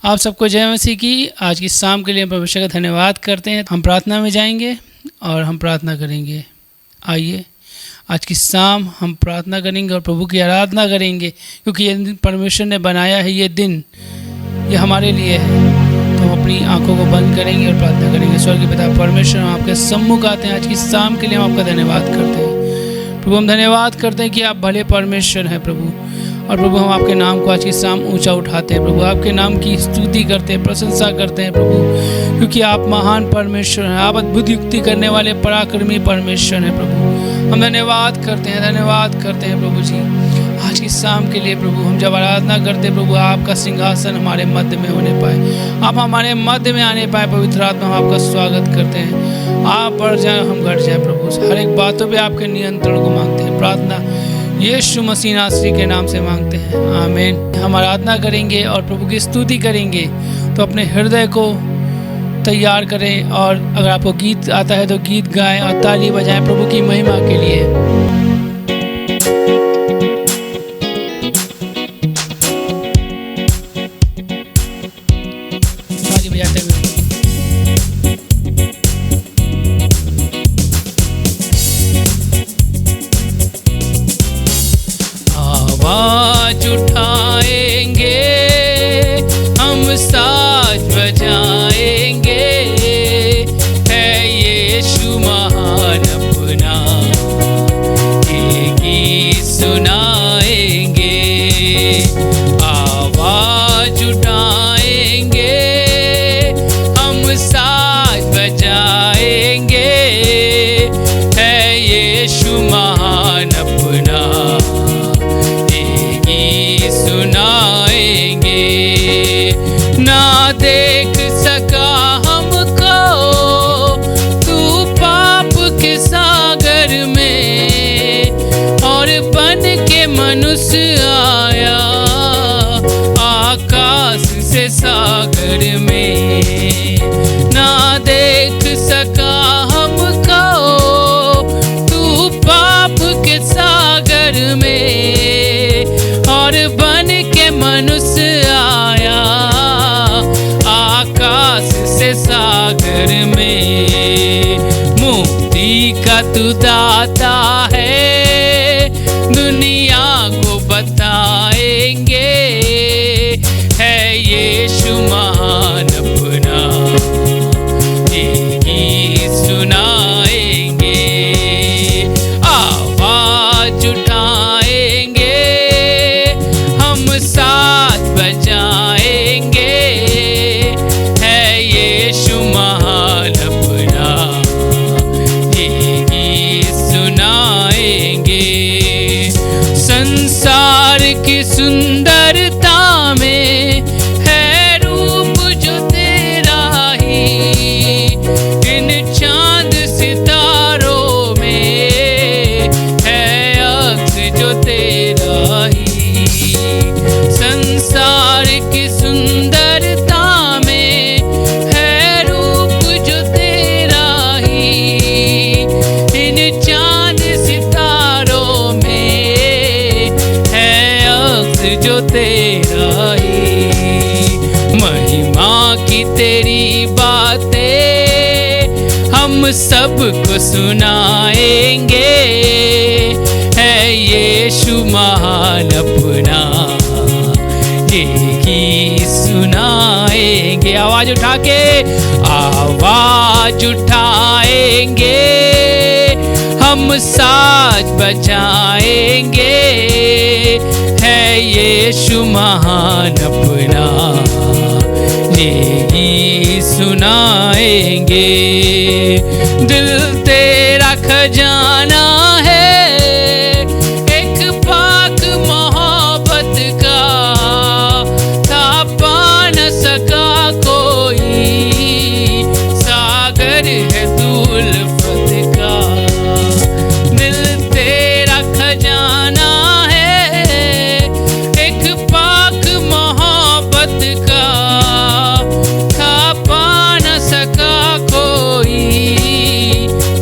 आप सबको जय मसीह की। आज की शाम के लिए परमेश्वर का धन्यवाद करते हैं। हम प्रार्थना में जाएंगे और हम प्रार्थना करेंगे। आइए आज की शाम हम प्रार्थना करेंगे और प्रभु की आराधना करेंगे, क्योंकि ये दिन परमेश्वर ने बनाया है, ये दिन ये हमारे लिए है। तो हम अपनी आंखों को बंद करेंगे और प्रार्थना करेंगे। स्वर्गीय पिता परमेश्वर, हम आपके सम्मुख आते हैं। आज की शाम के लिए हम आपका धन्यवाद करते हैं प्रभु। हम धन्यवाद करते हैं कि आप भले परमेश्वर हैं प्रभु। और प्रभु हम आपके नाम को आज की शाम ऊंचा उठाते हैं प्रभु। आपके नाम की स्तुति करते हैं, प्रशंसा करते हैं प्रभु, क्योंकि आप महान परमेश्वर हैं। आप अद्भुत युक्ति करने वाले पराक्रमी परमेश्वर हैं प्रभु। हम धन्यवाद करते हैं प्रभु जी आज की शाम के लिए प्रभु। हम जब आराधना करते हैं प्रभु, आपका सिंहासन हमारे मध्य में होने पाए, आप हमारे मध्य में आने पाए। पवित्र आत्मा, हम आपका स्वागत करते हैं। आप बढ़ जाए, हम घट जाए प्रभु। हर एक बातों पे आपके नियंत्रण को मांगते हैं। प्रार्थना यीशु मसीह नासरी के नाम से मांगते हैं, आमीन। हम आराधना करेंगे और प्रभु की स्तुति करेंगे, तो अपने हृदय को तैयार करें। और अगर आपको गीत आता है तो गीत गाएं और ताली बजाएं प्रभु की महिमा के लिए। आवाज उठाएंगे, हम साज बजाएंगे, है यीशु महान अपना, ये गीत सुनाएंगे। आवाज उठाएंगे, हम साज बजाएंगे, है यीशु महान अपना, सुनाएंगे। ना देख सका हमको तू पाप के सागर में, और बन के मनुष्य आया आकाश से सागर में। ना देख सका हमको तू पाप के सागर में, और बन के मनुष्य आया आकाश से सागर में। मुक्ति का तू दाता है, दुनिया को बताएंगे, है यीशु महान अपना, ये गीत सुनाएंगे। आवाज उठाएंगे, साथ बजाएंगे, है यीशु महान अपना, ये गीत सुनाएंगे। संसार की सुंदरता में है रूप जो तेरा ही, इन चांद सितारों में है अक्स जो तेरा ही। संसार की सुंदरता में है रूप जो तेरा ही, इन चांद सितारों में है अक्स जो तेरा ही। महिमा की तेरी बातें हम सबको सुनाएंगे, है यीशु महान अपना, ये गीत सुनाएंगे। आवाज उठा के, आवाज उठाएंगे, हम साज बजाएंगे, है यीशु महान अपना, ये गीत सुनाएंगे। दिल तेरा खजाना है, एक पाक मोहब्बत का, थापा न सका कोई, सागर है तू उल्फत का। दिल तेरा खजाना है, एक पाक मोहब्बत का, थापा न सका कोई,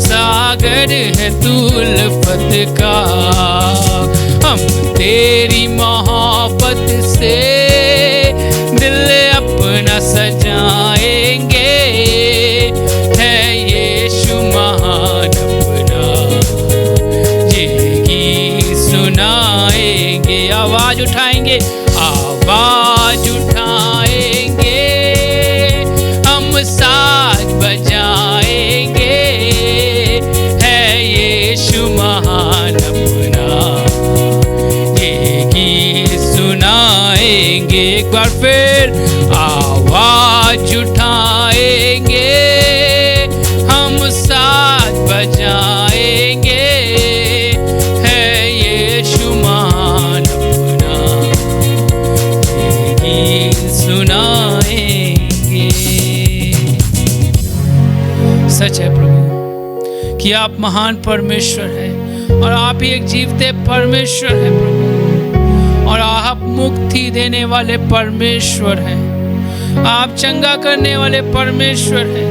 सागर है तू उल्फत का। हम तेरी मोहब्बत से दिल अपना करेंगे, आवाज उठाएंगे, हम साज बजाएंगे, है यीशु महान अपना, ये गीत सुनाएंगे। एक बार फिर आवाज उठाएंगे, हम साज बजाएंगे, है यीशु महान अपना, ये गीत सुनाएंगे। सच है प्रभु कि आप महान परमेश्वर हैं और आप ही एक जीवते परमेश्वर हैं प्रभु, और आप मुक्ति देने वाले परमेश्वर हैं, आप चंगा करने वाले परमेश्वर हैं।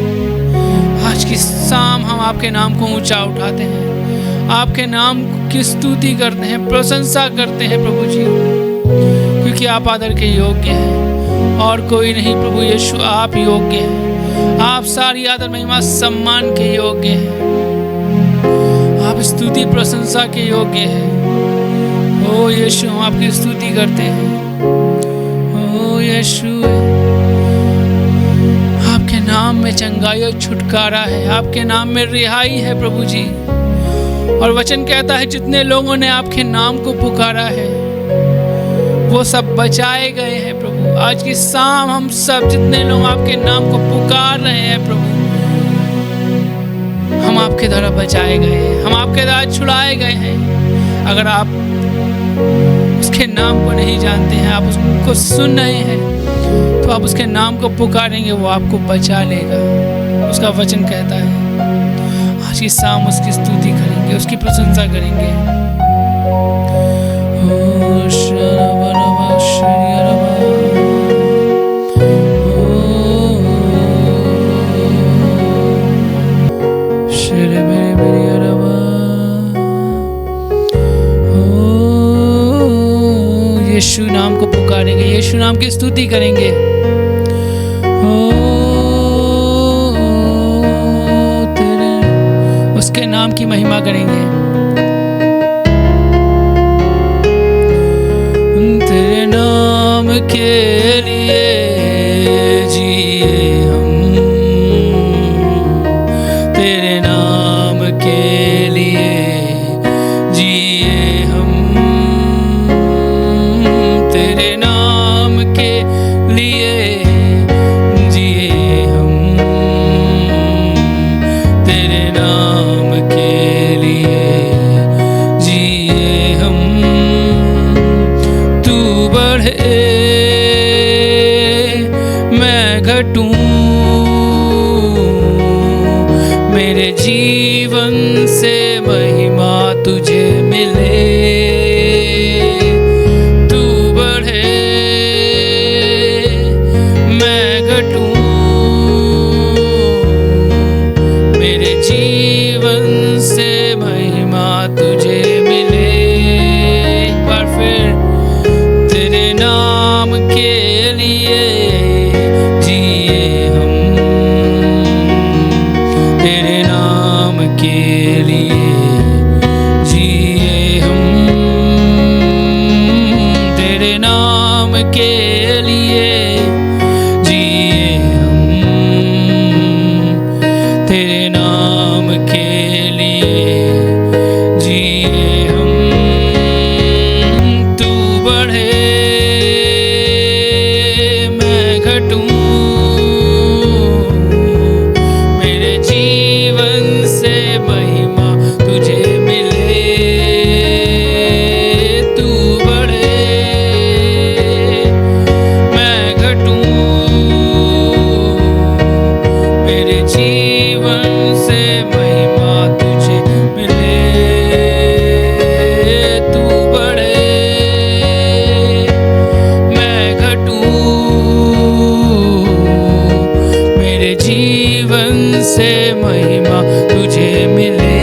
आज की शाम हम आपके नाम को ऊंचा उठाते हैं, आपके नाम की स्तुति करते हैं, प्रशंसा करते हैं प्रभु जी, क्योंकि आप आदर के योग्य हैं और कोई नहीं प्रभु यीशु, आप योग्य हैं, आप सारी आदर महिमा सम्मान के योग्य हैं, आप स्तुति प्रशंसा के योग्य हैं। ओ यीशु हम आपकी स्तुति करते हैं। ओ यीशु आपके नाम में चंगाई और छुटकारा है, आपके नाम में रिहाई है प्रभु जी, और वचन कहता है जितने लोगों ने आपके नाम को पुकारा है वो सब बचाए गए हैं प्रभु। आज की शाम हम सब जितने लोग आपके नाम को पुकार रहे हैं प्रभु, हम आपके द्वारा बचाए गए हैं, हम आपके द्वारा छुड़ाए गए हैं। अगर आप उसके नाम को नहीं जानते हैं, आप उसको सुन रहे हैं, तो आप उसके नाम को पुकारेंगे, वो आपको बचा लेगा। उसका वचन कहता है आज की शाम उसकी स्तुति करेंगे, उसकी प्रशंसा करेंगे। यीशु नाम को पुकारेंगे, यीशु नाम की स्तुति करेंगे। तेरे उसके नाम की महिमा करेंगे। तेरे नाम के लिए जिए हम, तेरे नाम के लिए जिए हम, तेरे नाम के लिए जिए हम, तेरे नाम के लिए जिए हम। तू बढ़े मैं घटूं, मेरे जीवन से महिमा तुझे मिले। जीवन से महिमा तुझे मिले। एक बार फिर तेरे नाम के लिए जिए हम, तेरे नाम के लिए जिए हम, तेरे नाम के लिए जिए हम, तेरे नाम के लिए जिए हम। तू बढ़े मैं घटूं, मेरे जीवन से महिमा तुझे मिले। तू बढ़े मैं घटूं, मेरे जीवन से महिमा तुझे मिले। तू बढ़े मैं घटूं, मेरे जीवन से महिमा तुझे मिले।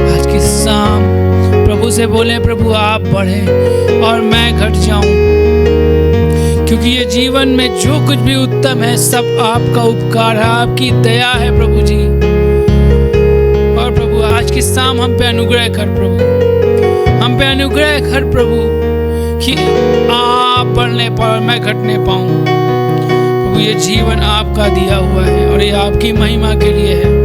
आज की शाम प्रभु से बोले, प्रभु आप बढ़े और मैं घट जाऊं, क्योंकि ये जीवन में जो कुछ भी उत्तम है सब आपका उपकार है, आपकी दया है प्रभु जी। और प्रभु आज की शाम हम पे अनुग्रह कर प्रभु, हम पे अनुग्रह कर प्रभु कि आप बढ़ने पर मैं घटने पाऊं। प्रभु ये जीवन आपका दिया हुआ है और ये आपकी महिमा के लिए है।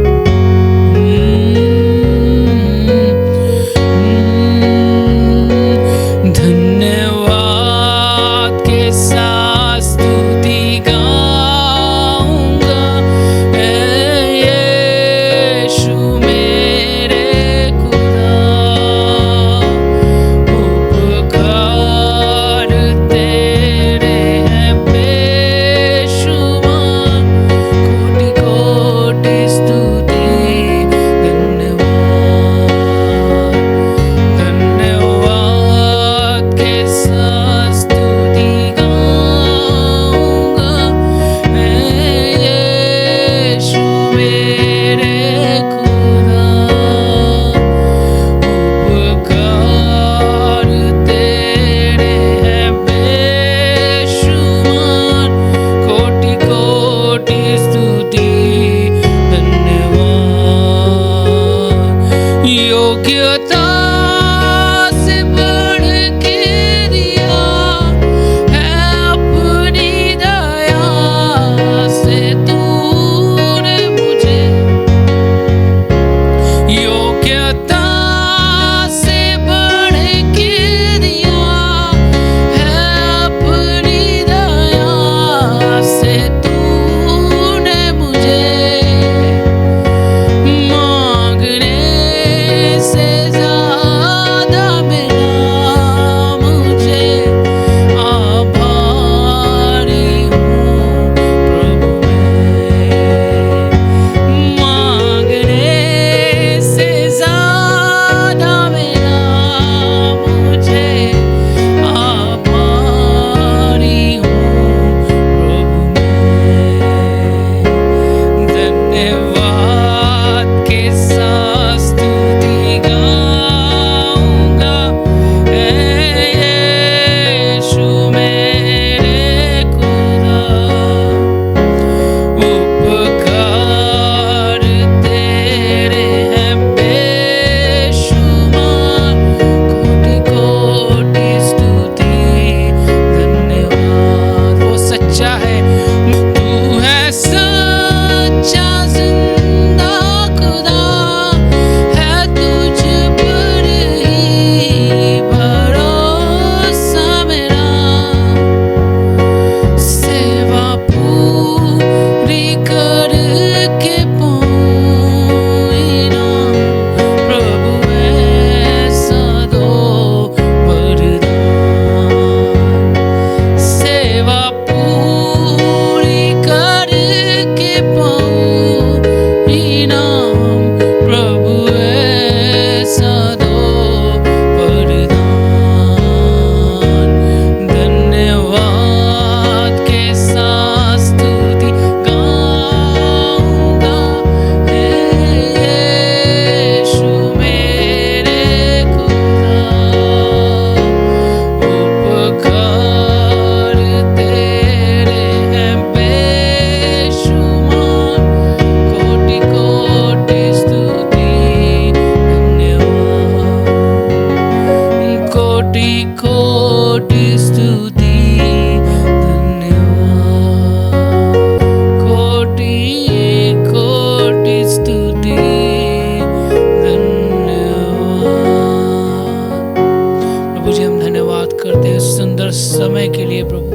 समय के लिए प्रभु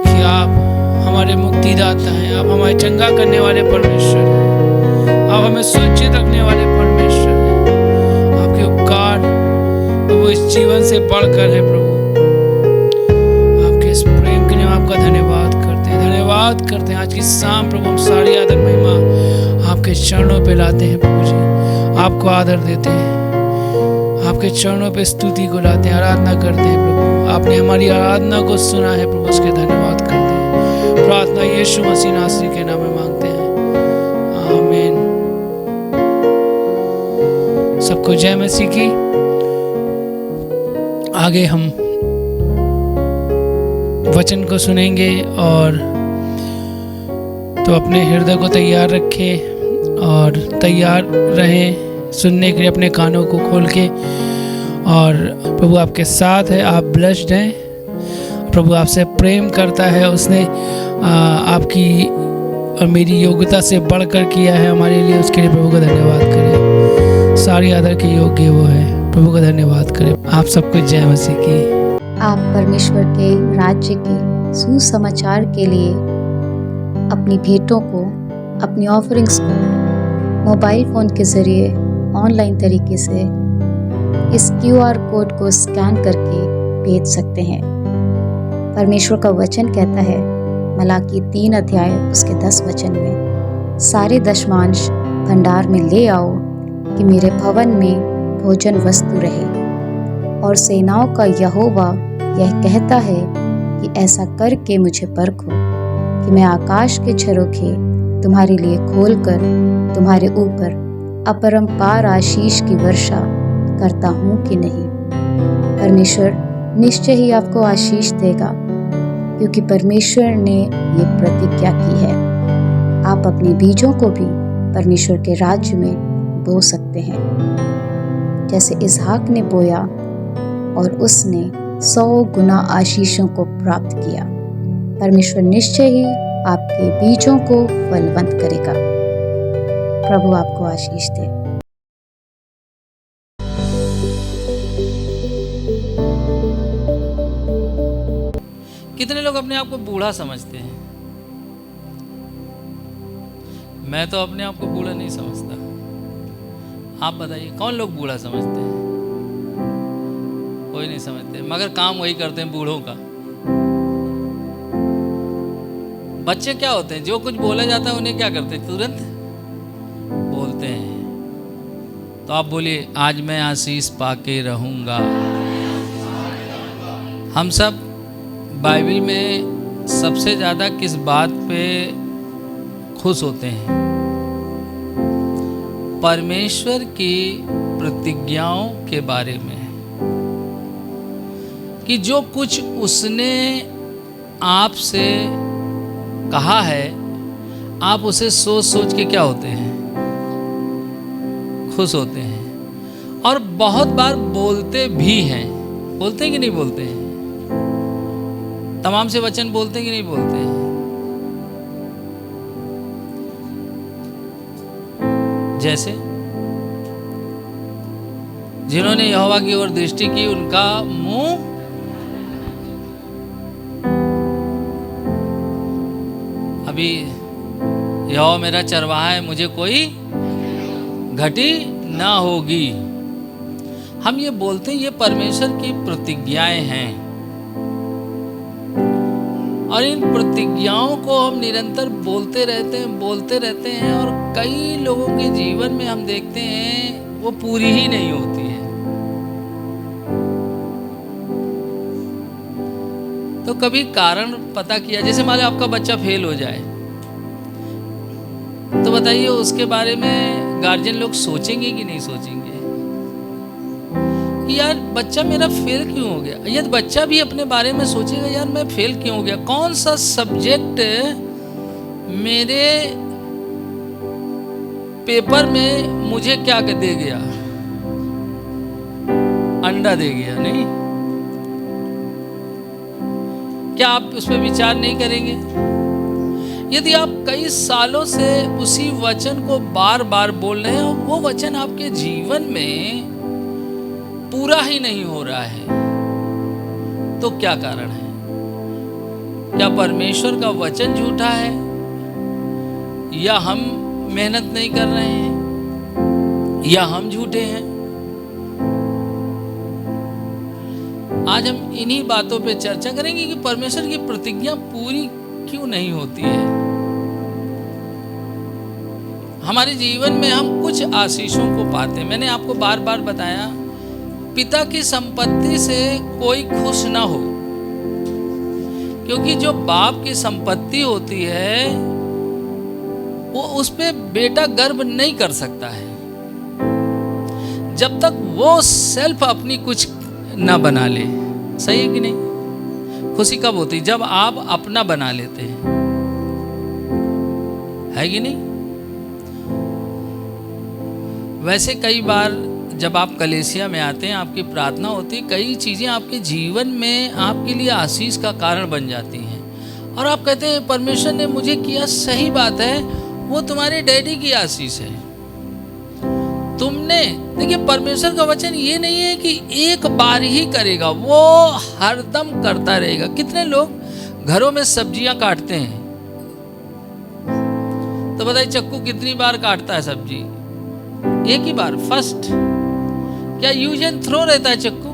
कि आप हमारे मुक्तिदाता हैं, आप हमारे चंगा करने वाले परमेश्वर हैं, आप हमें सुरक्षित रखने वाले परमेश्वर हैं। आपके उपकार प्रभु इस जीवन से बढ़कर है प्रभु। आपके इस प्रेम के लिए आपका धन्यवाद करते हैं, धन्यवाद करते हैं। आज की शाम प्रभु हम सारी आदर महिमा आपके चरणों पे लाते हैं प्रभु जी, आपको आदर देते हैं, आपके चरणों पे स्तुति को लाते हैं, आराधना करते हैं प्रभु। आपने हमारी आराधना को सुना है प्रभु, उसके धन्यवाद करते हैं। प्रार्थना यीशु मसीह नासरी के नाम में मांगते हैं, आमीन। सबको जय मसीह की। आगे हम वचन को सुनेंगे और तो अपने हृदय को तैयार रखें और तैयार रहें सुनने के लिए, अपने कानों को खोल के और प्रभु आपके साथ है, आप ब्लेस्ड हैं। प्रभु आपसे प्रेम करता है, उसने आपकी और मेरी योग्यता से बढ़कर किया है हमारे लिए, उसके लिए प्रभु का धन्यवाद करें। सारी आदर के योग्य वो है, प्रभु का धन्यवाद करें। आप सबको जय मसीह की। आप परमेश्वर के राज्य के सुसमाचार के लिए अपनी भेंटों को, अपनी ऑफरिंग्स को मोबाइल फ़ोन के ज़रिए ऑनलाइन तरीके से इस QR कोड को स्कैन करके भेज सकते हैं। परमेश्वर का वचन कहता है मलाकी 3 अध्याय उसके 10 वचन में, सारे दशमांश भंडार में ले आओ कि मेरे भवन में भोजन वस्तु रहे। और सेनाओं का यहोवा यह कहता है कि ऐसा करके मुझे परखो कि मैं आकाश के झरोखे तुम्हारे लिए खोलकर तुम्हारे ऊपर अपरंपार आशीष की वर्षा करता हूँ कि नहीं। परमेश्वर निश्चय ही आपको आशीष देगा, क्योंकि परमेश्वर ने ये प्रतिज्ञा की है। आप अपने बीजों को भी परमेश्वर के राज्य में बो सकते हैं। जैसे इसहाक ने बोया और उसने 100 गुना आशीषों को प्राप्त किया, परमेश्वर निश्चय ही आपके बीजों को फलवंत करेगा। प्रभु आपको आशीष दे। कितने लोग अपने आप को बूढ़ा समझते हैं? मैं तो अपने आप को बूढ़ा नहीं समझता। आप बताइए कौन लोग बूढ़ा समझते हैं? कोई नहीं समझते, मगर काम वही करते हैं बूढ़ों का। बच्चे क्या होते हैं, जो कुछ बोला जाता है उन्हें क्या करते हैं, तुरंत बोलते हैं। तो आप बोलिए, आज मैं आशीष पाके रहूंगा। हम सब बाइबल में सबसे ज़्यादा किस बात पे खुश होते हैं? परमेश्वर की प्रतिज्ञाओं के बारे में, कि जो कुछ उसने आपसे कहा है, आप उसे सोच सोच के क्या होते हैं, खुश होते हैं। और बहुत बार बोलते भी हैं। बोलते हैं कि नहीं बोलते हैं? तमाम से वचन बोलते हैं कि नहीं बोलते हैं? जैसे जिन्होंने यहोवा की ओर दृष्टि की, उनका मुंह अभी यहोवा मेरा चरवाहा है, मुझे कोई घटी ना होगी। हम ये बोलते हैं, ये परमेश्वर की प्रतिज्ञाएं हैं। और इन प्रतिज्ञाओं को हम निरंतर बोलते रहते हैं और कई लोगों के जीवन में हम देखते हैं वो पूरी ही नहीं होती है। तो कभी कारण पता किया? जैसे मान लो आपका बच्चा फेल हो जाए, तो बताइए उसके बारे में गार्जियन लोग सोचेंगे कि नहीं सोचेंगे कि यार बच्चा मेरा फेल क्यों हो गया? यदि बच्चा भी अपने बारे में सोचेगा, यार मैं फेल क्यों हो गया, कौन सा सब्जेक्ट मेरे पेपर में मुझे क्या दे गया, अंडा दे गया? नहीं, क्या आप उस पर विचार नहीं करेंगे? यदि आप कई सालों से उसी वचन को बार बार बोल रहे हैं और वो वचन आपके जीवन में पूरा ही नहीं हो रहा है, तो क्या कारण है? क्या परमेश्वर का वचन झूठा है, या हम मेहनत नहीं कर रहे हैं, या हम झूठे हैं? आज हम इन्हीं बातों पे चर्चा करेंगे कि परमेश्वर की प्रतिज्ञा पूरी क्यों नहीं होती है। हमारे जीवन में हम कुछ आशीषों को पाते हैं। मैंने आपको बार बार बताया, पिता की संपत्ति से कोई खुश ना हो, क्योंकि जो बाप की संपत्ति होती है वो उस पे बेटा गर्व नहीं कर सकता है जब तक वो सेल्फ अपनी कुछ ना बना ले। सही है कि नहीं? खुशी कब होती? जब आप अपना बना लेते हैं, है कि नहीं? वैसे कई बार जब आप कलीसिया में आते हैं, आपकी प्रार्थना होती है, कई चीज़ें आपके जीवन में आपके लिए आशीष का कारण बन जाती हैं और आप कहते हैं परमेश्वर ने मुझे किया। सही बात है, वो तुम्हारे डैडी की आशीष है। तुमने देखिए, परमेश्वर का वचन ये नहीं है कि एक बार ही करेगा, वो हरदम करता रहेगा। कितने लोग घरों में सब्जियां काटते हैं, तो बताइए चक्कू कितनी बार काटता है सब्जी? एक ही बार, फर्स्ट। क्या यूज एंड थ्रो रहता है चक्कू?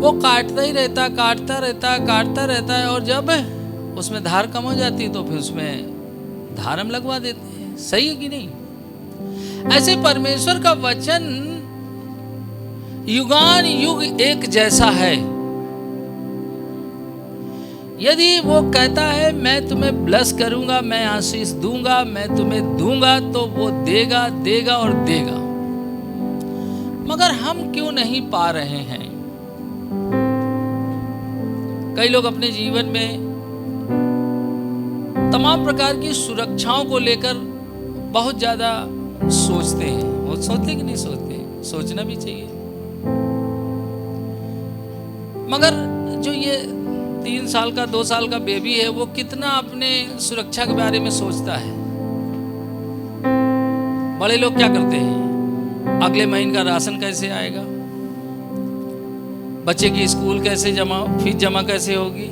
वो काटता ही रहता, काटता रहता है, और जब उसमें धार कम हो जाती है तो फिर उसमें धार हम लगवा देते हैं। सही है कि नहीं? ऐसे परमेश्वर का वचन युगान युग एक जैसा है। यदि वो कहता है मैं तुम्हें ब्लेस करूंगा, मैं आशीष दूंगा, मैं तुम्हें दूंगा, तो वो देगा, देगा और देगा। मगर हम क्यों नहीं पा रहे हैं? कई लोग अपने जीवन में तमाम प्रकार की सुरक्षाओं को लेकर बहुत ज्यादा सोचते हैं। वो सोचते कि नहीं सोचते? सोचना भी चाहिए। मगर जो ये 3 साल का 2 साल का बेबी है, वो कितना अपने सुरक्षा के बारे में सोचता है। बड़े लोग क्या करते हैं? अगले महीने का राशन कैसे आएगा, बच्चे की स्कूल कैसे फीस जमा कैसे होगी,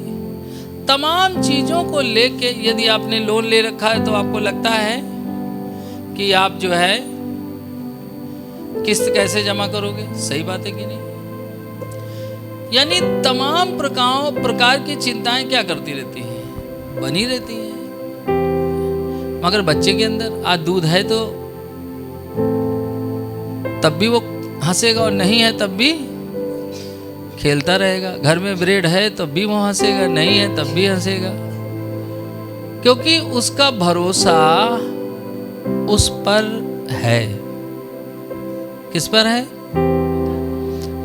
तमाम चीजों को लेके यदि आपने लोन ले रखा है तो आपको लगता है कि आप जो है किस्त कैसे जमा करोगे। सही बात है कि नहीं? यानी तमाम प्रकार की चिंताएं क्या करती रहती हैं? बनी रहती हैं। मगर बच्चे के अंदर आज दूध है तो तब भी वो हंसेगा, और नहीं है तब भी खेलता रहेगा। घर में ब्रेड है तब भी वो हंसेगा, नहीं है तब भी हंसेगा, क्योंकि उसका भरोसा उस पर है। किस पर है?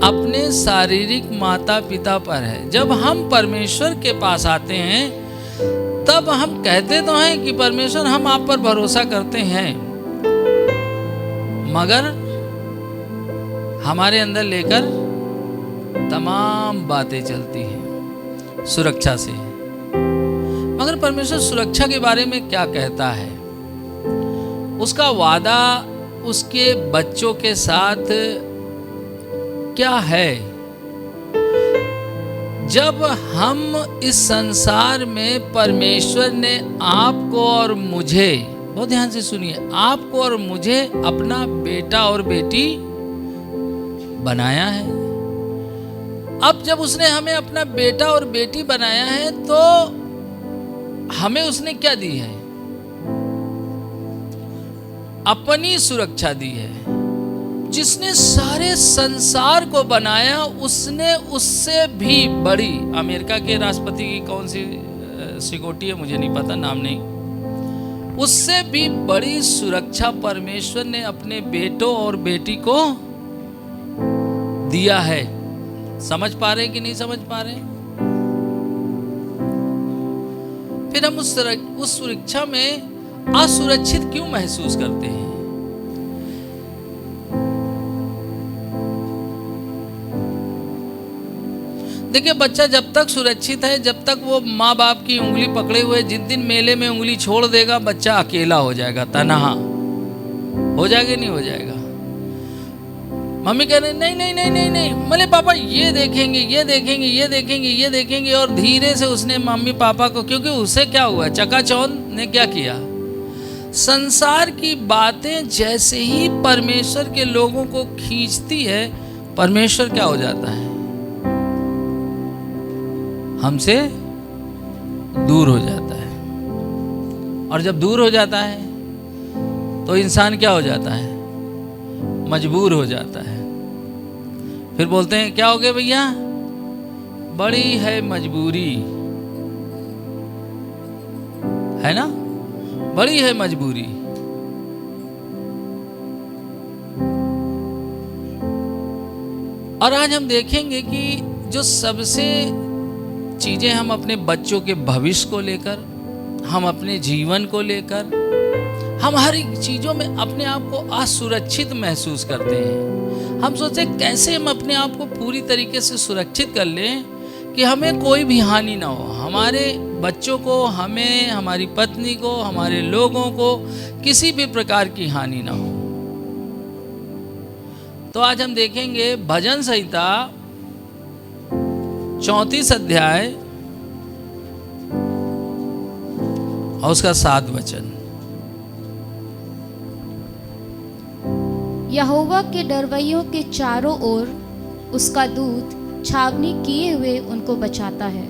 अपने शारीरिक माता पिता पर है। जब हम परमेश्वर के पास आते हैं तब हम कहते तो हैं कि परमेश्वर हम आप पर भरोसा करते हैं, मगर हमारे अंदर लेकर तमाम बातें चलती हैं सुरक्षा से। मगर परमेश्वर सुरक्षा के बारे में क्या कहता है? उसका वादा उसके बच्चों के साथ क्या है? जब हम इस संसार में, परमेश्वर ने आपको और मुझे, बहुत ध्यान से सुनिए, आपको और मुझे अपना बेटा और बेटी बनाया है। अब जब उसने हमें अपना बेटा और बेटी बनाया है तो हमें उसने क्या दी है? अपनी सुरक्षा दी है। जिसने सारे संसार को बनाया उसने उससे भी बड़ी, अमेरिका के राष्ट्रपति की कौन सी सिक्योरिटी है मुझे नहीं पता, नाम नहीं, उससे भी बड़ी सुरक्षा परमेश्वर ने अपने बेटों और बेटी को दिया है। समझ पा रहे कि नहीं समझ पा रहे? फिर हम उस सुरक्षा में असुरक्षित क्यों महसूस करते हैं? देखिए, बच्चा जब तक सुरक्षित है, जब तक वो माँ बाप की उंगली पकड़े हुए, जिस दिन मेले में उंगली छोड़ देगा बच्चा अकेला हो जाएगा, तनहा हो जाएगा, नहीं हो जाएगा। मम्मी कह रहे नहीं नहीं नहीं नहीं नहीं, बोले पापा ये देखेंगे ये देखेंगे ये देखेंगे ये देखेंगे, और धीरे से उसने मम्मी पापा को, क्योंकि उसे क्या हुआ, चकाचौंध ने क्या किया, संसार की बातें जैसे ही परमेश्वर के लोगों को खींचती है, परमेश्वर क्या हो जाता है, हमसे दूर हो जाता है। और जब दूर हो जाता है तो इंसान क्या हो जाता है, मजबूर हो जाता है। फिर बोलते हैं क्या हो गया भैया, बड़ी है मजबूरी, है ना, बड़ी है मजबूरी। और आज हम देखेंगे कि जो सबसे चीजें हम अपने बच्चों के भविष्य को लेकर, हम अपने जीवन को लेकर, हमारी चीजों में अपने आप को असुरक्षित महसूस करते हैं। हम सोचते कैसे हम अपने आप को पूरी तरीके से सुरक्षित कर लें कि हमें कोई भी हानि ना हो, हमारे बच्चों को, हमें, हमारी पत्नी को, हमारे लोगों को किसी भी प्रकार की हानि ना हो। तो आज हम देखेंगे भजन संहिता 34 अध्याय और उसका 7 वचन। यहोवा के डरवैयों के चारों ओर उसका दूत छावनी किए हुए उनको बचाता है।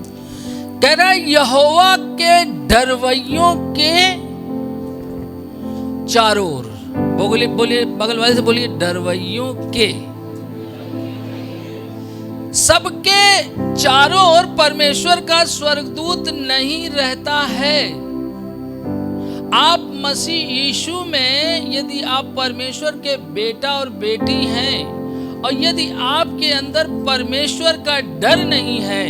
कह रहा है यहोवा के डरवैयों के चारों ओर। बोलिए, बगल वाले से बोलिए, डरवैयों के। सबके चारों ओर परमेश्वर का स्वर्गदूत नहीं रहता है। आप मसीह यीशु में यदि आप परमेश्वर के बेटा और बेटी हैं और यदि आपके अंदर परमेश्वर का डर नहीं है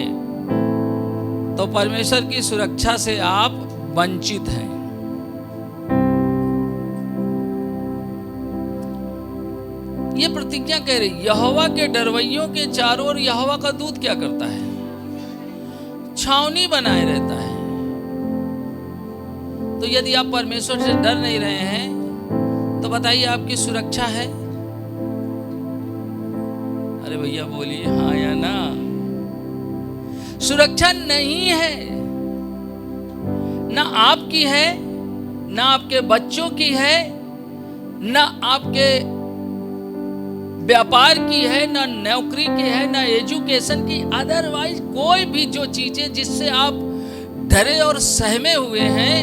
तो परमेश्वर की सुरक्षा से आप वंचित हैं। ये प्रतिज्ञा कह रही, यहोवा के डरवैयों के चारों ओर यहोवा का दूत क्या करता है? छावनी बनाए रहता है। तो यदि आप परमेश्वर से डर नहीं रहे हैं तो बताइए आपकी सुरक्षा है? अरे भैया बोलिए हाँ या ना। सुरक्षा नहीं है, ना आपकी है, ना आपके बच्चों की है, ना आपके व्यापार की है, ना नौकरी की है, ना एजुकेशन की। अदरवाइज कोई भी जो चीजें जिससे आप डरे और सहमे हुए हैं,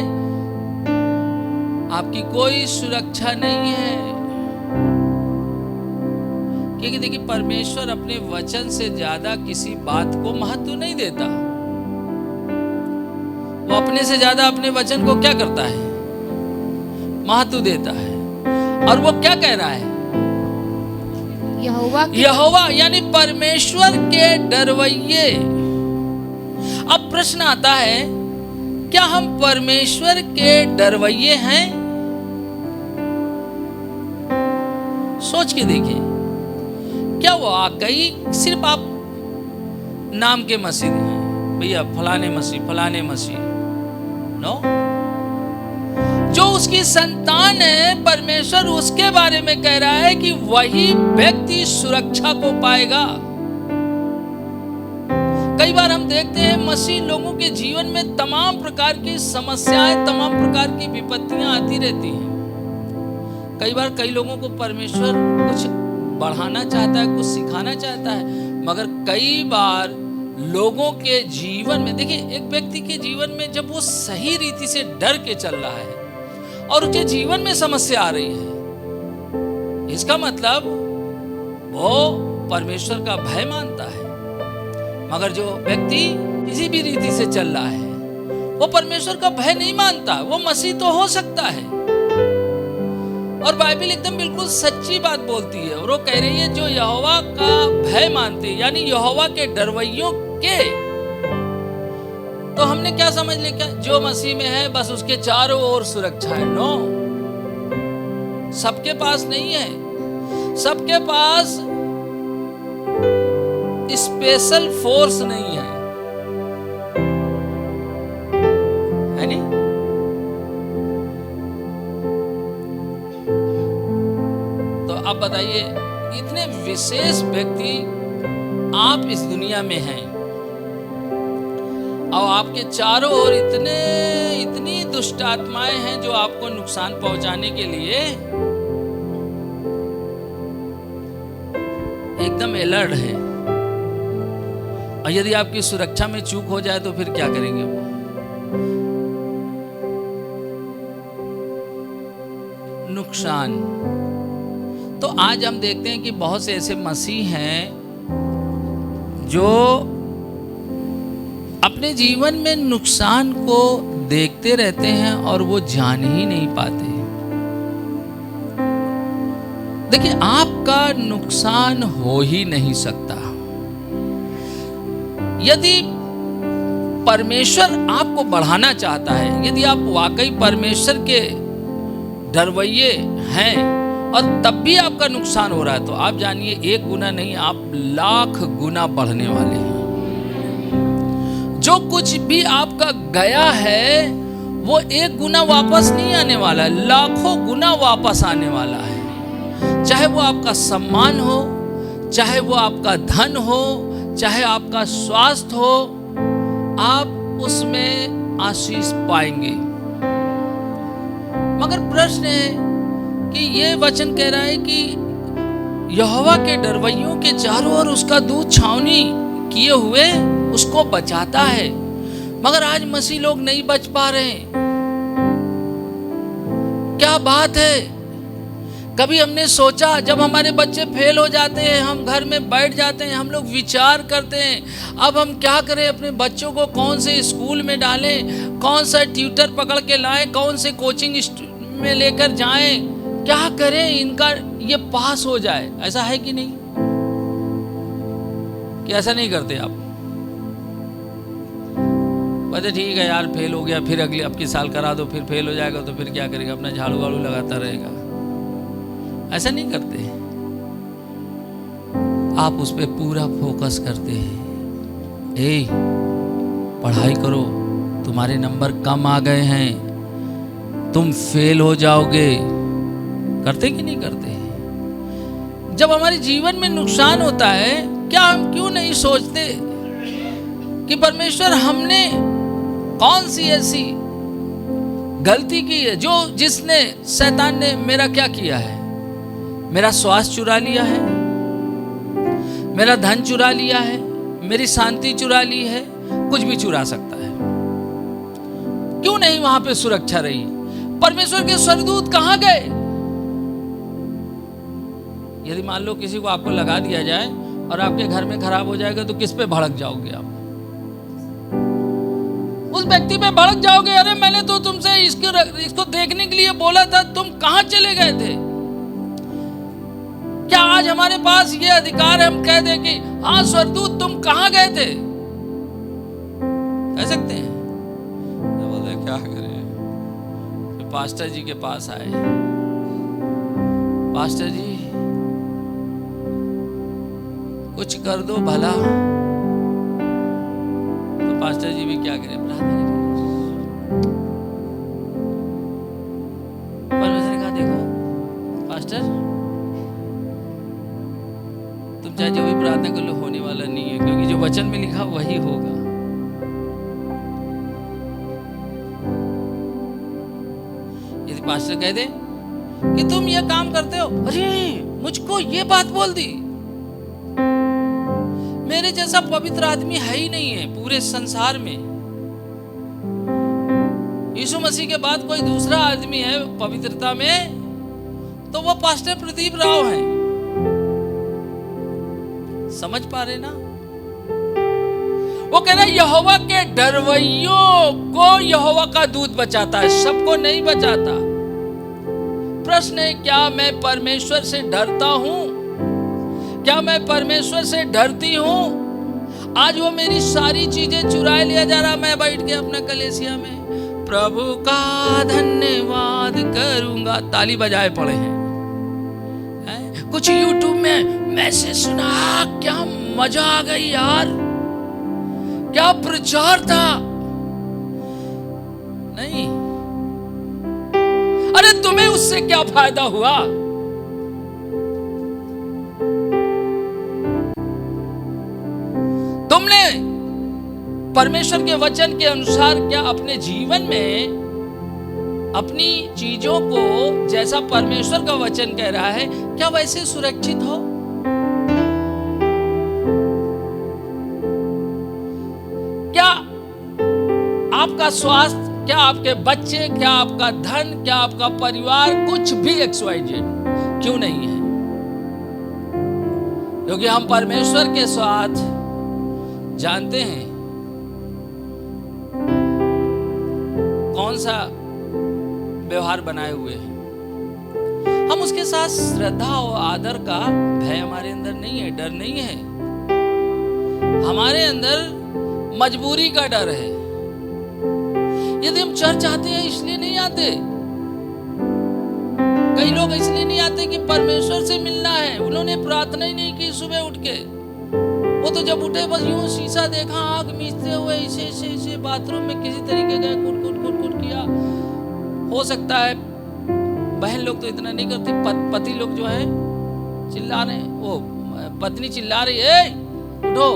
आपकी कोई सुरक्षा नहीं है। क्योंकि देखिए परमेश्वर अपने वचन से ज्यादा किसी बात को महत्व नहीं देता। वो अपने से ज्यादा अपने वचन को क्या करता है? महत्व देता है। और वो क्या कह रहा है? यहोवा यानी परमेश्वर के डरवैये। अब प्रश्न आता है, क्या हम परमेश्वर के डरवैये हैं? सोच के देखिए, क्या वो वाकई सिर्फ आप नाम के मसीह हैं? भैया फलाने मसीह नो। जो उसकी संतान है, परमेश्वर उसके बारे में कह रहा है कि वही व्यक्ति सुरक्षा को पाएगा। कई बार हम देखते हैं मसीह लोगों के जीवन में तमाम प्रकार की समस्याएं, तमाम प्रकार की विपत्तियां आती रहती हैं। कई बार कई लोगों को परमेश्वर कुछ बढ़ाना चाहता है, कुछ सिखाना चाहता है, मगर कई बार लोगों के जीवन में, देखिए एक व्यक्ति के जीवन में जब वो सही रीति से डर के चल रहा है और उसके जीवन में समस्या आ रही है, इसका मतलब वो परमेश्वर का भय मानता है। मगर जो व्यक्ति किसी भी रीति से चल रहा है वो परमेश्वर का भय नहीं मानता। वो मसीह तो हो सकता है, और बाइबल एकदम बिल्कुल सच्ची बात बोलती है, और वो कह रही है जो यहोवा का भय मानते हैं, यानी यहोवा के डरवैयों के। तो हमने क्या समझ लिया? क्या जो मसीह में है बस उसके चारों ओर सुरक्षा है? नो, सबके पास नहीं है। सबके पास स्पेशल फोर्स नहीं है, है नहीं? तो अब बताइए, इतने विशेष व्यक्ति आप इस दुनिया में हैं और आपके चारों ओर इतनी दुष्ट आत्माएं हैं जो आपको नुकसान पहुंचाने के लिए एकदम अलर्ट है। और यदि आपकी सुरक्षा में चूक हो जाए तो फिर क्या करेंगे वो? नुकसान। तो आज हम देखते हैं कि बहुत से ऐसे मसीह हैं जो अपने जीवन में नुकसान को देखते रहते हैं और वो जान ही नहीं पाते। देखिए, आपका नुकसान हो ही नहीं सकता। यदि परमेश्वर आपको बढ़ाना चाहता है, यदि आप वाकई परमेश्वर के डरवैये हैं और तब भी आपका नुकसान हो रहा है, तो आप जानिए 1 गुना नहीं, आप लाख गुना बढ़ने वाले हैं। जो कुछ भी आपका गया है वो 1 गुना वापस नहीं आने वाला है, लाखों गुना वापस आने वाला है। चाहे वो आपका सम्मान हो, चाहे वो आपका धन हो, चाहे आपका स्वास्थ्य हो, आप उसमें आशीष पाएंगे। मगर प्रश्न है कि ये वचन कह रहा है कि यहोवा के डरवैयों के चारों ओर उसका दूत छावनी किए हुए उसको बचाता है। मगर आज मसीह लोग नहीं बच पा रहे हैं। क्या बात है? कभी हमने सोचा, जब हमारे बच्चे फेल हो जाते हैं, हम घर में बैठ जाते हैं, हम लोग विचार करते हैं अब हम क्या करें, अपने बच्चों को कौन से स्कूल में डालें, कौन सा ट्यूटर पकड़ के लाएं, कौन से कोचिंग में लेकर जाएं, क्या करें इनका ये पास हो जाए। ऐसा है कि नहीं? कि ऐसा नहीं करते आप? पता ठीक है यार, फेल हो गया, फिर अगले अब की साल करा दो, फिर फेल हो जाएगा तो फिर क्या करेगा, अपना झाड़ू वाड़ू लगाता रहेगा। ऐसा नहीं करते, आप उस पर पूरा फोकस करते हैं। पढ़ाई करो, तुम्हारे नंबर कम आ गए हैं, तुम फेल हो जाओगे। करते कि नहीं करते? जब हमारे जीवन में नुकसान होता है, क्या हम क्यों नहीं सोचते कि परमेश्वर हमने कौन सी ऐसी गलती की है जिसने शैतान ने मेरा क्या किया है? मेरा स्वास्थ्य चुरा लिया है, मेरा धन चुरा लिया है, मेरी शांति चुरा ली है, कुछ भी चुरा सकता है। क्यों नहीं वहां पे सुरक्षा रही? परमेश्वर के स्वर्गदूत कहां गए? यदि मान लो किसी को आपको लगा दिया जाए और आपके घर में खराब हो जाएगा तो किस पे भड़क जाओगे आप? उस व्यक्ति पे भड़क जाओगे, अरे मैंने तो तुमसे इसको देखने के लिए बोला था, तुम कहां चले गए थे? क्या आज हमारे पास ये अधिकार है हम कह दें कि हाँ स्वर्गदूत तुम कहां गए थे? कह सकते हैं? तो बोले क्या करें, तो पास्टर जी के पास आए, पास्टर जी कुछ कर दो भला। तो पास्टर जी भी क्या करें, प्रार्थना करें। परमेश्वर ने कहा देखो पास्टर, तुम चाहे जो भी प्रार्थना कर लो होने वाला नहीं है, क्योंकि जो वचन में लिखा वही होगा। यदि पास्टर कह दे कि तुम ये काम करते हो, अरे मुझको ये बात बोल दी, मेरे जैसा पवित्र आदमी है ही नहीं है पूरे संसार में। यीशु मसीह के बाद कोई दूसरा आदमी है पवित्रता में तो वो पास्टर प्रदीप राव है। समझ पा रहे ना? वो कह रहा है यहोवा के डरवैयों को यहोवा का दूत बचाता है, सबको नहीं बचाता। प्रश्न है, क्या मैं परमेश्वर से डरता हूं? क्या मैं परमेश्वर से डरती हूं? आज वो मेरी सारी चीजें चुरा लिया जा रहा, मैं बैठ के अपना कलेसिया में प्रभु का धन्यवाद करूंगा, ताली बजाए पड़े हैं। कुछ यूट्यूब में मैसेज सुना, क्या मजा आ गई यार, क्या प्रचार था। नहीं, अरे तुम्हें उससे क्या फायदा हुआ? तुमने परमेश्वर के वचन के अनुसार क्या अपने जीवन में अपनी चीजों को, जैसा परमेश्वर का वचन कह रहा है, क्या वैसे सुरक्षित हो? क्या आपका स्वास्थ्य, क्या आपके बच्चे, क्या आपका धन, क्या आपका परिवार, कुछ भी XYZ क्यों नहीं है? क्योंकि हम परमेश्वर के साथ जानते हैं कौन सा व्यवहार बनाए हुए हैं। हम उसके साथ श्रद्धा और आदर का भय हमारे अंदर नहीं है, डर नहीं है। हमारे अंदर मजबूरी का डर है। यदि हम चर्च आते हैं इसलिए नहीं आते, कई लोग इसलिए नहीं आते कि परमेश्वर से मिलना है, उन्होंने प्रार्थना ही नहीं की सुबह उठ के। वो तो जब उठे बस यूं शीशा देखा, आग मीचते हुए ऐसे बाथरूम में किसी तरीके गए, कुट किया। हो सकता है बहन लोग तो इतना नहीं करती, पति लोग जो है चिल्ला रहे, वो पत्नी चिल्ला रही, ए उठो,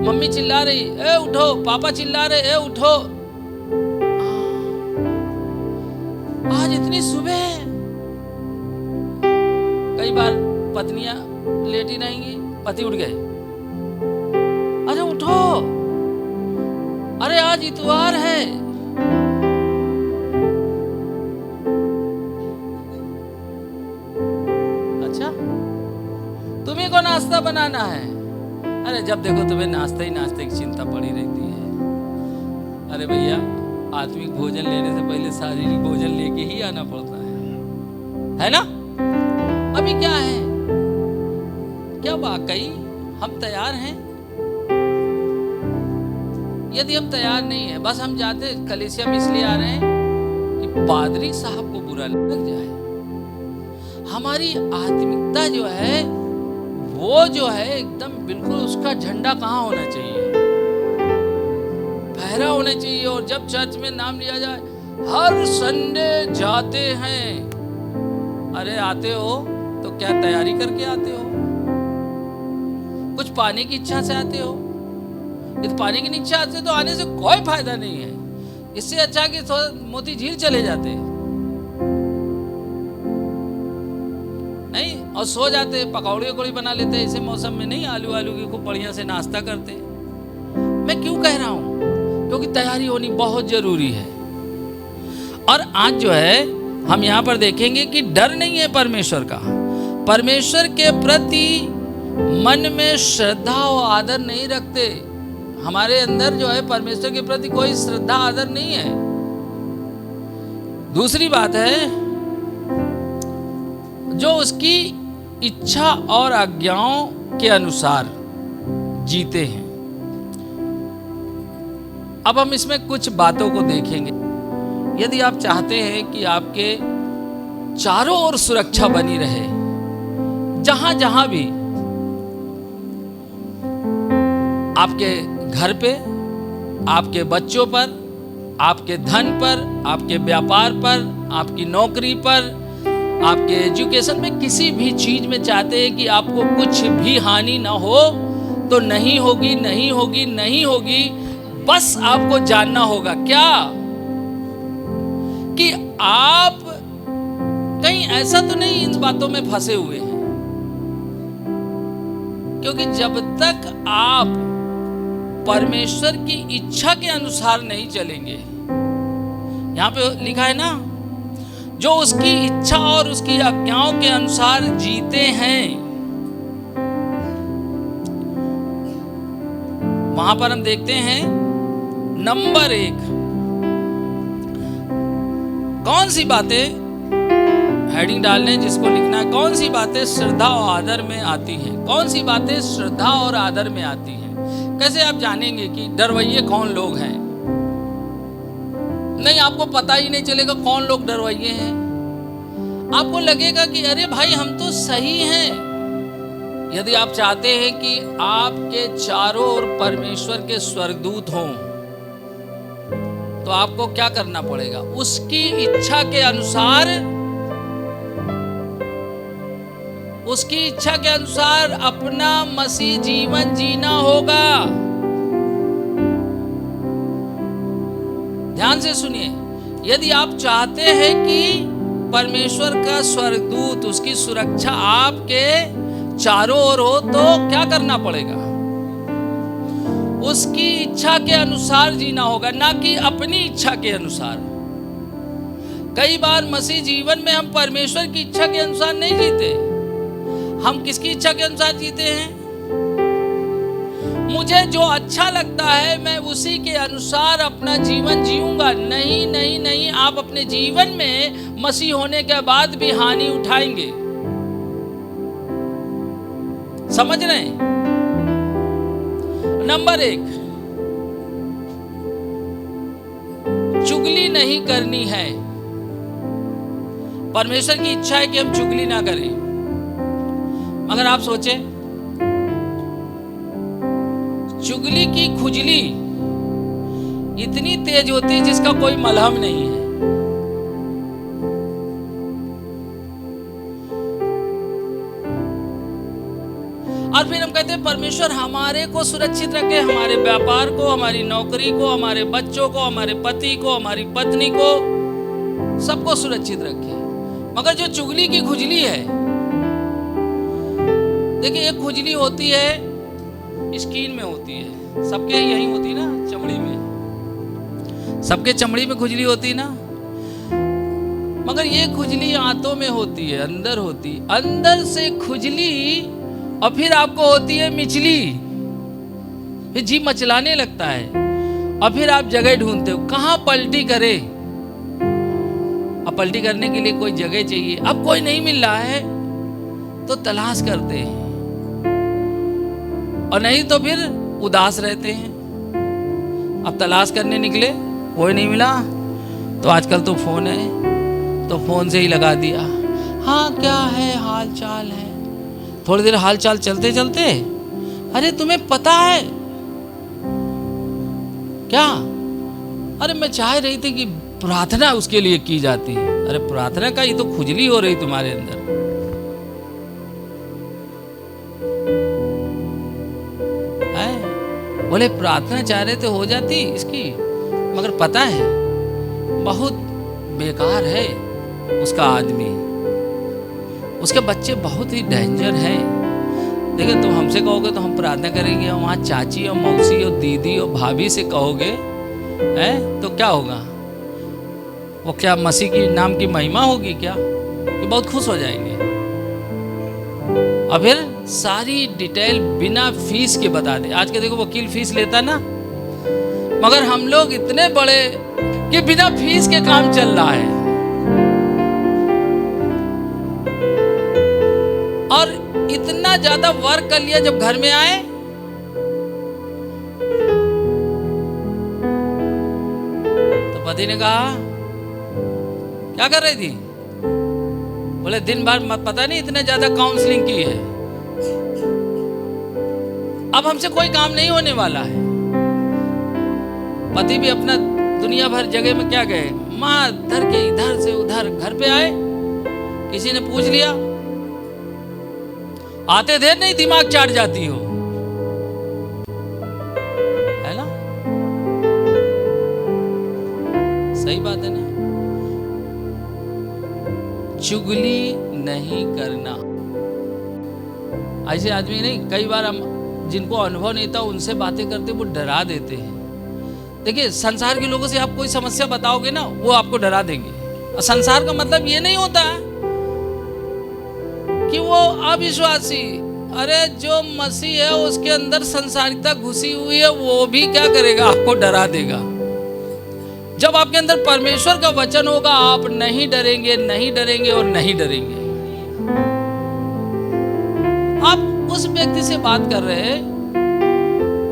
मम्मी चिल्ला रही, ए उठो, पापा चिल्ला रहे, ए उठो। आज इतनी सुबह, कई बार पत्नियां लेटी रहेंगी, पति उठ गए, अरे उठो, अरे आज इतवार है। अच्छा, तुम्ही को नाश्ता बनाना है? अरे जब देखो तुम्हें नाश्ते ही नाश्ते की चिंता पड़ी रहती है। अरे भैया, आत्मिक भोजन लेने से पहले शारीरिक भोजन लेके ही आना पड़ता है ना? अभी क्या है, क्या वाकई हम तैयार हैं? यदि हम तैयार नहीं है, बस हम जाते कलीसिया में इसलिए आ रहे हैं कि पादरी साहब को बुरा लग जाए, हमारी आत्मिकता जो है वो जो है एकदम बिल्कुल उसका झंडा कहाँ होना चाहिए, फहरा होना चाहिए। और जब चर्च में नाम लिया जाए, हर संडे जाते हैं, अरे आते हो तो क्या तैयारी करके आते हो? कुछ पाने की इच्छा से आते हो? यदि पाने की इच्छा से तो आने से कोई फायदा नहीं है। इससे अच्छा कि मोती झील चले जाते नहीं, और सो जाते, पकौड़ी वकौड़ी बना लेते ऐसे मौसम में, नहीं आलू की खूब बढ़िया से नाश्ता करते। मैं क्यों कह रहा हूं? क्योंकि तैयारी होनी बहुत जरूरी है। और आज जो है हम यहाँ पर देखेंगे कि डर नहीं है परमेश्वर का, परमेश्वर के प्रति मन में श्रद्धा और आदर नहीं रखते। हमारे अंदर जो है परमेश्वर के प्रति कोई श्रद्धा आदर नहीं है। दूसरी बात है, जो उसकी इच्छा और आज्ञाओं के अनुसार जीते हैं। अब हम इसमें कुछ बातों को देखेंगे। यदि आप चाहते हैं कि आपके चारों ओर सुरक्षा बनी रहे, जहां जहां भी, आपके घर पे, आपके बच्चों पर, आपके धन पर, आपके व्यापार पर, आपकी नौकरी पर, आपके एजुकेशन में, किसी भी चीज में चाहते हैं कि आपको कुछ भी हानि ना हो, तो नहीं होगी, नहीं होगी, नहीं होगी। बस आपको जानना होगा क्या कि आप कहीं ऐसा तो नहीं इन बातों में फंसे हुए हैं। क्योंकि जब तक आप परमेश्वर की इच्छा के अनुसार नहीं चलेंगे, यहां पे लिखा है ना, जो उसकी इच्छा और उसकी आज्ञाओं के अनुसार जीते हैं, वहां पर हम देखते हैं नंबर 1, कौन सी बातें, हेडिंग डालने जिसको लिखना है, कौन सी बातें श्रद्धा और आदर में आती हैं? कौन सी बातें श्रद्धा और आदर में आती हैं? कैसे आप जानेंगे कि डरवैये कौन लोग हैं? नहीं, आपको पता ही नहीं चलेगा कौन लोग डरवैये हैं। आपको लगेगा कि अरे भाई हम तो सही हैं। यदि आप चाहते हैं कि आपके चारों ओर परमेश्वर के स्वर्गदूत हों, तो आपको क्या करना पड़ेगा? उसकी इच्छा के अनुसार, उसकी इच्छा के अनुसार अपना मसीह जीवन जीना होगा। ध्यान से सुनिए, यदि आप चाहते हैं कि परमेश्वर का स्वर्गदूत, उसकी सुरक्षा आपके चारों ओर हो, तो क्या करना पड़ेगा? उसकी इच्छा के अनुसार जीना होगा, ना कि अपनी इच्छा के अनुसार। कई बार मसीह जीवन में हम परमेश्वर की इच्छा के अनुसार नहीं जीते। हम किसकी इच्छा के अनुसार जीते हैं? मुझे जो अच्छा लगता है मैं उसी के अनुसार अपना जीवन जीऊंगा। नहीं नहीं नहीं, आप अपने जीवन में मसीह होने के बाद भी हानि उठाएंगे। समझ रहे हैं? नंबर 1, चुगली नहीं करनी है। परमेश्वर की इच्छा है कि हम चुगली ना करें। मगर आप सोचें, चुगली की खुजली इतनी तेज होती है जिसका कोई मलहम नहीं है। और फिर हम कहते हैं परमेश्वर हमारे को सुरक्षित रखे, हमारे व्यापार को, हमारी नौकरी को, हमारे बच्चों को, हमारे पति को, हमारी पत्नी को, सबको सुरक्षित रखे। मगर जो चुगली की खुजली है, देखिए एक खुजली होती है स्किन में होती है, सबके यही होती है ना, चमड़ी में, सबके चमड़ी में खुजली होती है ना। मगर ये खुजली आंतों में होती है, अंदर होती, अंदर से खुजली, और फिर आपको होती है मिचली, फिर जी मचलाने लगता है, और फिर आप जगह ढूंढते हो कहाँ पलटी करे। अब पलटी करने के लिए कोई जगह चाहिए, अब कोई नहीं मिल रहा है तो तलाश करते हैं, और नहीं तो फिर उदास रहते हैं। अब तलाश करने निकले, कोई नहीं मिला, तो आजकल तो फोन है, तो फोन से ही लगा दिया, हाँ क्या है, हाल चाल है। थोड़ी देर हाल चाल चलते चलते, अरे तुम्हें पता है क्या, अरे मैं चाह रही थी कि प्रार्थना उसके लिए की जाती है। अरे प्रार्थना का ही तो खुजली हो रही तुम्हारे अंदर है। बोले प्रार्थना चाह रहे थे हो जाती इसकी, मगर पता है बहुत बेकार है उसका आदमी, उसके बच्चे बहुत ही डेंजर हैं। देखिए तुम हमसे कहोगे तो हम प्रार्थना करेंगे, और वहाँ चाची और मौसी और दीदी और भाभी से कहोगे हैं तो क्या होगा, वो क्या मसीह की नाम की महिमा होगी क्या, कि बहुत खुश हो जाएंगे। और फिर सारी डिटेल बिना फीस के बता दे। आज के देखो वकील फीस लेता ना, मगर हम लोग इतने बड़े कि बिना फीस के काम चल रहा है। और इतना ज्यादा वर्क कर लिया, जब घर में आए तो पति ने कहा क्या कर रही थी, बोले दिन भर पता नहीं इतने ज्यादा काउंसलिंग की है, अब हमसे कोई काम नहीं होने वाला है। पति भी अपना दुनिया भर जगह में क्या गए, मार धर के इधर से उधर, घर पे आए किसी ने पूछ लिया, आते देर नहीं दिमाग चाट जाती हो, है ना, सही बात है ना। चुगली नहीं करना। ऐसे आदमी नहीं, कई बार हम जिनको अनुभव नहीं था उनसे बातें करते वो डरा देते हैं। देखिए संसार के लोगों से आप कोई समस्या बताओगे ना, वो आपको डरा देंगे। और संसार का मतलब ये नहीं होता है कि वो अविश्वासी, अरे जो मसीह है उसके अंदर संसारिकता घुसी हुई है, वो भी क्या करेगा, आपको डरा देगा। जब आपके अंदर परमेश्वर का वचन होगा, आप नहीं डरेंगे, नहीं डरेंगे और नहीं डरेंगे। आप उस व्यक्ति से बात कर रहे हैं,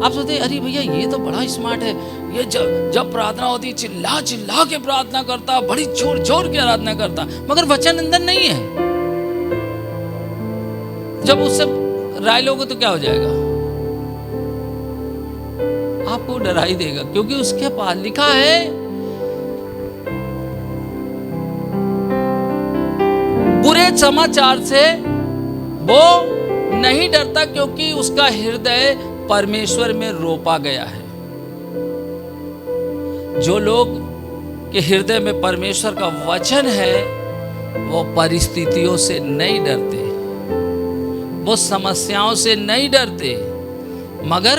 आप सोचते अरे भैया ये तो बड़ा स्मार्ट है, ये जब प्रार्थना होती है चिल्ला चिल्ला के प्रार्थना करता, बड़ी जोर जोर के आराधना करता, मगर वचन अंदर नहीं है। जब उससे राय लोगे तो क्या हो जाएगा, आपको डरा ही देगा, क्योंकि उसके पास लिखा है बुरे समाचार से वो नहीं डरता, क्योंकि उसका हृदय परमेश्वर में रोपा गया है। जो लोग के हृदय में परमेश्वर का वचन है, वो परिस्थितियों से नहीं डरते, वो समस्याओं से नहीं डरते, मगर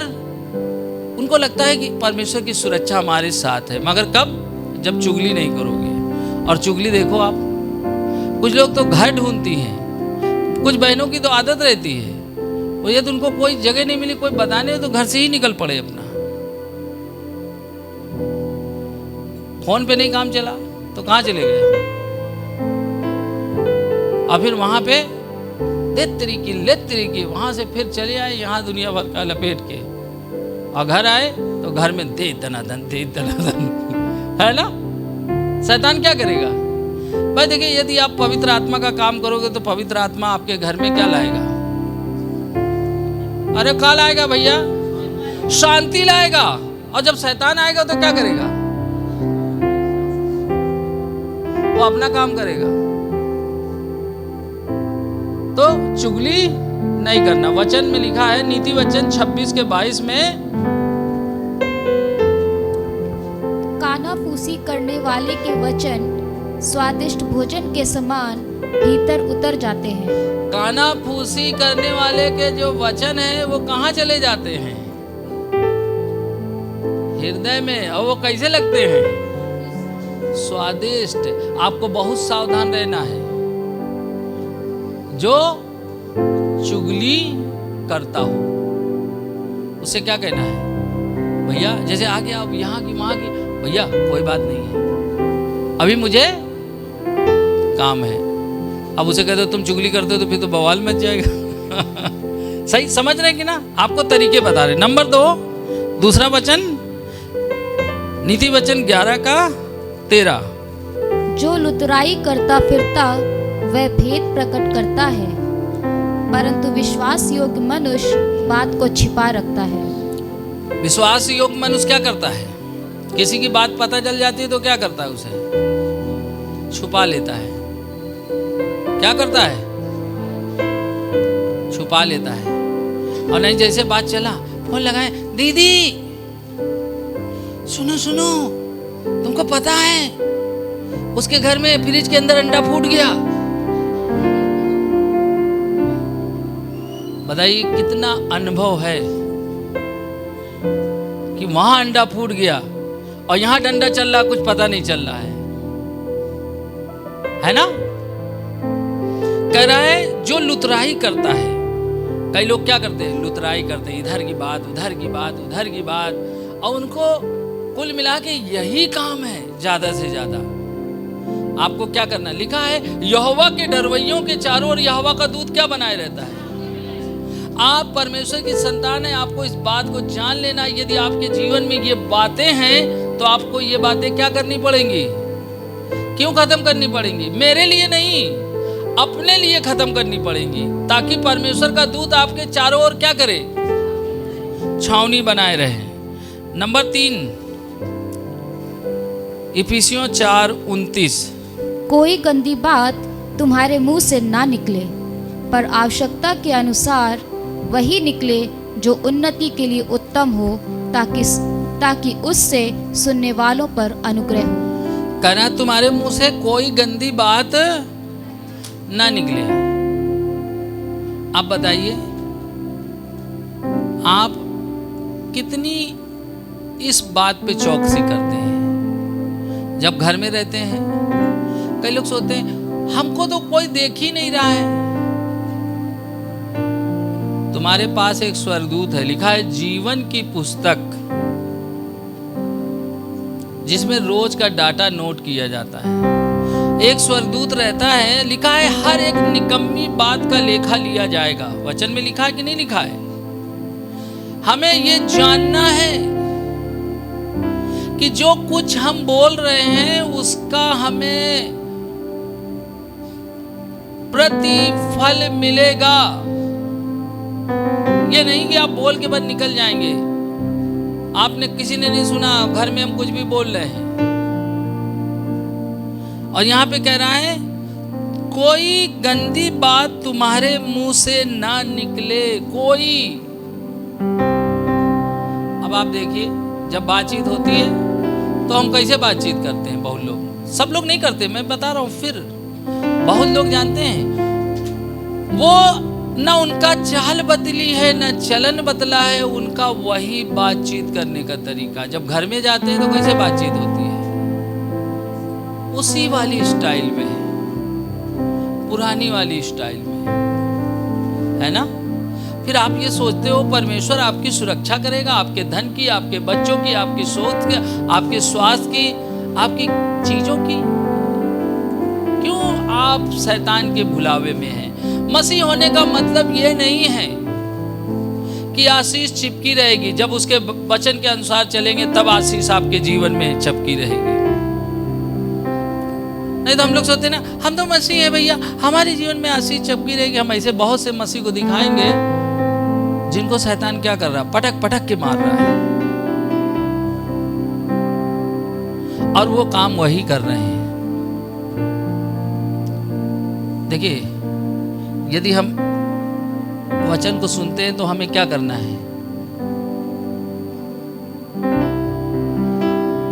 उनको लगता है कि परमेश्वर की सुरक्षा हमारे साथ है। मगर कब, जब चुगली नहीं करोगे। और चुगली देखो आप, कुछ लोग तो घर ढूंढती हैं, कुछ बहनों की तो आदत रहती है, वो ये तो उनको कोई जगह नहीं मिली, कोई बताने तो घर से ही निकल पड़े अपना। फोन पे नहीं काम चला तो कहाँ चले गए, और फिर वहां पे ले तरीकी वहां से फिर चले आए यहाँ दुनिया भर का लपेट के, और घर आए तो घर में दे दनादन है ना। शैतान क्या करेगा, भाई देखिए, यदि आप पवित्र आत्मा का काम करोगे तो पवित्र आत्मा आपके घर में क्या लाएगा? अरे क्या लाएगा भैया? शांति लाएगा। और जब शैतान आएगा तो क्या करेगा? वो अपना काम करेगा। तो चुगली नहीं करना। वचन में लिखा है, नीति वचन 26:22 में, कानाफूसी करने वाले के वचन स्वादिष्ट भोजन के समान भीतर उतर जाते हैं। कानाफूसी करने वाले के जो वचन है वो कहाँ चले जाते हैं? हृदय में। और वो कैसे लगते हैं? स्वादिष्ट। आपको बहुत सावधान रहना है। जो चुगली करता हो उसे क्या कहना है? भैया जैसे आ गया, अब यहाँ की वहाँ की, भैया कोई बात नहीं है, अभी मुझे काम है। अब उसे कहते हो तुम चुगली करते हो तो फिर तो बवाल मच जाएगा। सही समझ रहे कि ना? आपको तरीके बता रहे। नंबर 2, दूसरा वचन, नीति वचन 11:13, जो लुतराई करता फिरता वह भेद प्रकट करता है, परंतु विश्वास योग्य मनुष्य बात को छिपा रखता है। विश्वास योग्य मनुष्य क्या करता है? किसी की बात पता चल जाती है तो क्या करता है? उसे छुपा लेता है। क्या करता है? छुपा लेता है। और नहीं, जैसे बात चला, फोन लगाए, दीदी सुनो सुनो, तुमको पता है उसके घर में फ्रिज के अंदर अंडा फूट गया। बताइए कितना अनुभव है कि वहां अंडा फूट गया और यहां डंडा चल रहा, कुछ पता नहीं चल रहा है ना? कह रहा है जो लुतराई करता है। कई लोग क्या करते हैं? लुतराई करते हैं, इधर की बात उधर की बात उधर की बात, और उनको कुल मिला के यही काम है ज्यादा से ज्यादा। आपको क्या करना? लिखा है यहोवा के डरवैयों के चारों ओर यहोवा का दूत क्या बनाए रहता है। आप परमेश्वर की संतान है, आपको इस बात को जान लेना है। यदि आपके जीवन में ये बातें हैं तो आपको ये बातें क्या करनी पड़ेंगी? क्यों खत्म करनी पड़ेंगी? मेरे लिए नहीं, अपने लिए खत्म करनी पड़ेंगी, ताकि परमेश्वर का दूत आपके चारों ओर क्या करे? छावनी बनाए रहे। नंबर 3, इफिसियों 4:29, कोई गंदी बात तुम्हारे मुंह से ना निकले, पर आवश्यकता के अनुसार वही निकले जो उन्नति के लिए उत्तम हो, ताकि उससे सुनने वालों पर अनुग्रह हो। कहना तुम्हारे मुंह से कोई गंदी बात ना निकले। आप बताइए, आप कितनी इस बात पे चौकसी करते हैं जब घर में रहते हैं? कई लोग सोचते हैं हमको तो कोई देख ही नहीं रहा है। तुम्हारे पास एक स्वर्गदूत है, लिखा है जीवन की पुस्तक, जिसमें रोज का डाटा नोट किया जाता है। एक स्वर्गदूत रहता है, लिखा है हर एक निकम्मी बात का लेखा लिया जाएगा। वचन में लिखा है कि नहीं लिखा है? हमें ये जानना है कि जो कुछ हम बोल रहे हैं उसका हमें प्रतिफल मिलेगा। ये नहीं कि आप बोल के बाद निकल जाएंगे। आपने किसी ने नहीं सुना, घर में हम कुछ भी बोल रहे हैं। और यहां पे कह रहा है कोई गंदी बात तुम्हारे मुंह से ना निकले। कोई, अब आप देखिए, जब बातचीत होती है तो हम कैसे बातचीत करते हैं? बहुत लोग, सब लोग नहीं करते, मैं बता रहा हूं, फिर बहुत लोग जानते हैं। वो ना उनका चाल बदली है, ना चलन बदला है, उनका वही बातचीत करने का तरीका। जब घर में जाते हैं तो कैसे बातचीत होती है? उसी वाली स्टाइल में, पुरानी वाली स्टाइल में, है ना? फिर आप ये सोचते हो परमेश्वर आपकी सुरक्षा करेगा, आपके धन की, आपके बच्चों की, आपकी सोच की, आपके स्वास्थ्य की, आपकी चीजों की। क्यों आप शैतान के भुलावे में हैं? मसीह होने का मतलब ये नहीं है कि आशीष चिपकी रहेगी। जब उसके वचन के अनुसार चलेंगे तब आशीष आपके जीवन में चिपकी रहेगी। नहीं तो हम लोग सोचते ना हम तो मसीह है भैया, हमारे जीवन में आशीष चपकी रहेगी। हम ऐसे बहुत से मसीह को दिखाएंगे जिनको शैतान क्या कर रहा है, पटक पटक के मार रहा है, और वो काम वही कर रहे हैं। देखिए, यदि हम वचन को सुनते हैं तो हमें क्या करना है?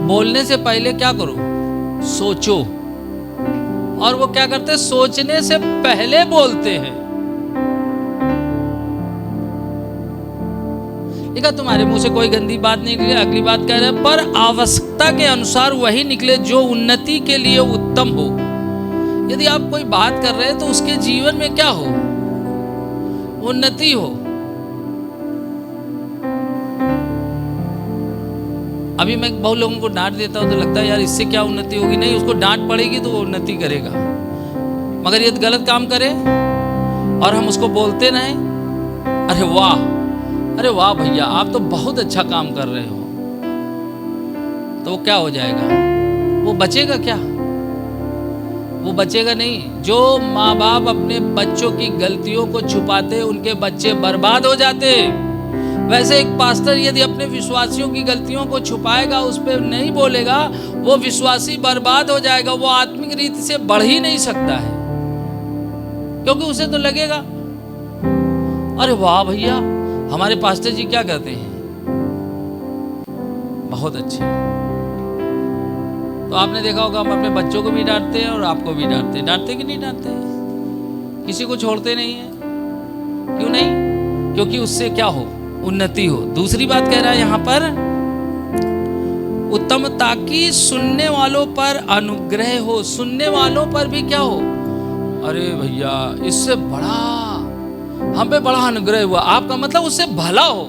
बोलने से पहले क्या करो? सोचो। और वो क्या करते हैं? सोचने से पहले बोलते हैं। लिखा तुम्हारे मुंह से कोई गंदी बात नहीं निकले। अगली बात कह रहे हैं, पर आवश्यकता के अनुसार वही निकले जो उन्नति के लिए उत्तम हो। यदि आप कोई बात कर रहे हैं तो उसके जीवन में क्या हो? उन्नति हो। अभी मैं बहुत लोगों को डांट देता हूं तो लगता है यार इससे क्या उन्नति होगी। नहीं, उसको डांट पड़ेगी तो वो उन्नति करेगा। मगर यदि गलत काम करे और हम उसको बोलते रहें, अरे वाह भैया आप तो बहुत अच्छा काम कर रहे हो, तो वो क्या हो जाएगा? वो बचेगा क्या? वो बचेगा नहीं। जो माँ बाप अपने बच्चों की गलतियों को छुपाते उनके बच्चे बर्बाद हो जाते। वैसे एक पास्टर यदि अपने विश्वासियों की गलतियों को छुपाएगा, उस पर नहीं बोलेगा, वो विश्वासी बर्बाद हो जाएगा। वो आत्मिक रीति से बढ़ ही नहीं सकता है, क्योंकि उसे तो लगेगा अरे वाह भैया हमारे पास्टर जी क्या करते हैं, बहुत अच्छे। तो आपने देखा होगा हम अपने बच्चों को भी डांटते हैं और आपको भी डांटते हैं। डांटते कि नहीं डांटते? किसी को छोड़ते नहीं है। क्यों नहीं? क्योंकि उससे क्या हो? उन्नति हो। दूसरी बात कह रहा है यहाँ पर, उत्तम ताकि सुनने वालों पर अनुग्रह हो। सुनने वालों पर भी क्या हो? अरे भैया इससे बड़ा हम पे बड़ा अनुग्रह हुआ। आपका मतलब उससे भला हो।